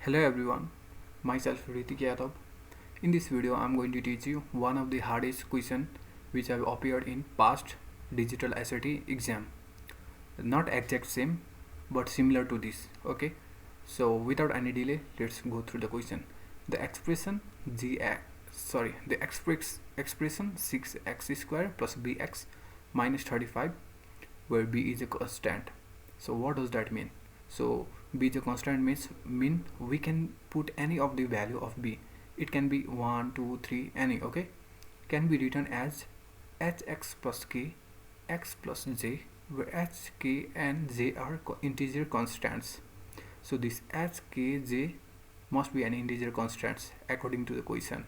Hello everyone, myself HRITIK. In this video I am going to teach you one of the hardest question which have appeared in past digital SAT exam. Not exact same but similar to this. Okay, so without any delay let's go through the question. The expression expression 6x square plus bx minus 35 where b is a constant. So what does that mean? So b is a constant mean we can put any of the value of b. It can be 1, 2, 3, any. Okay, can be written as hx plus k, x plus j, where h, k and j are integer constants. So this h, k, j must be an integer constants according to the question.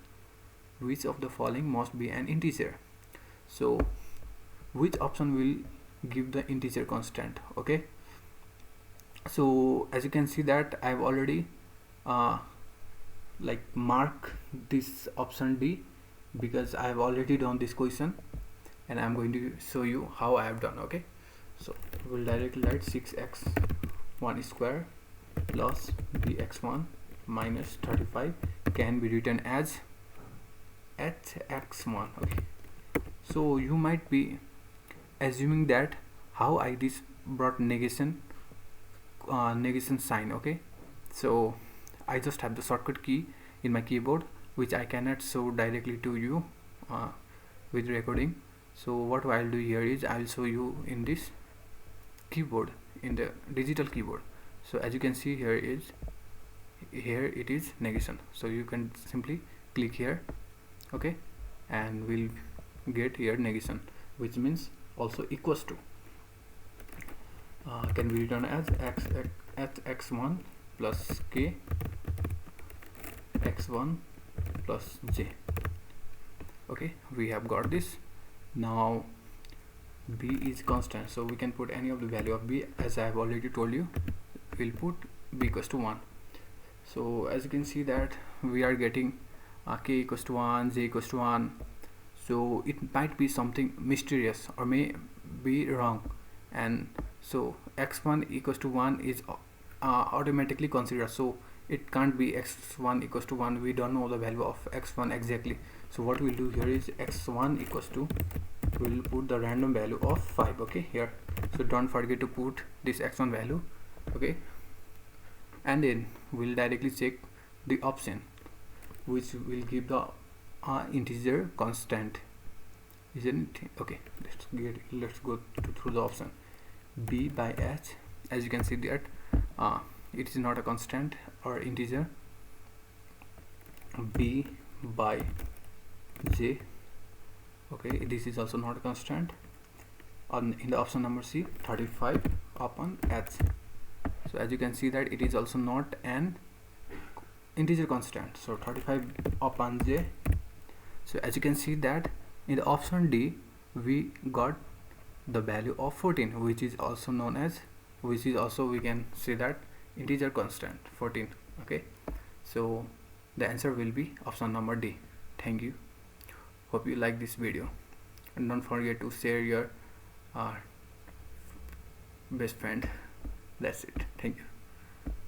Which of the following must be an integer? So which option will give the integer constant? Okay, so as you can see that I've already mark this option D because I have already done this question and I'm going to show you how I have done. Okay, so we'll directly write 6x1 square plus bx1 minus 35 can be written as hx1. Okay, so you might be assuming that how I this brought negation sign. Okay, so I just have the shortcut key in my keyboard which I cannot show directly to you with recording. So what I'll do here is I'll show you in this keyboard, in the digital keyboard. So as you can see here it is negation, so you can simply click here. Okay, and we'll get here negation, which means also equals to can be written as x1 plus k, x1 plus j. Okay, we have got this. Now b is constant, so we can put any of the value of b. As I have already told you, we'll put b equals to 1. So as you can see that we are getting k equals to 1, j equals to 1. So it might be something mysterious or may be wrong, and so x1 equals to 1 is automatically considered, so it can't be x1 equals to 1. We don't know the value of x1 exactly. So what we'll do here is x1 equals to, we'll put the random value of 5. Okay, here, so don't forget to put this x1 value. Okay, and then we'll directly check the option which will give the integer constant, isn't it? Okay, let's go through the option. B by h, as you can see that it is not a constant or integer. B by j, okay, this is also not a constant. In the option number C, 35 upon h. So as you can see that it is also not an integer constant, so 35 upon j. So as you can see that in the option D we got the value of 14, which is also known as, which is also, we can say that, integer constant 14. Okay, so the answer will be option number D. Thank you, hope you like this video, and don't forget to share your best friend. That's it. Thank you.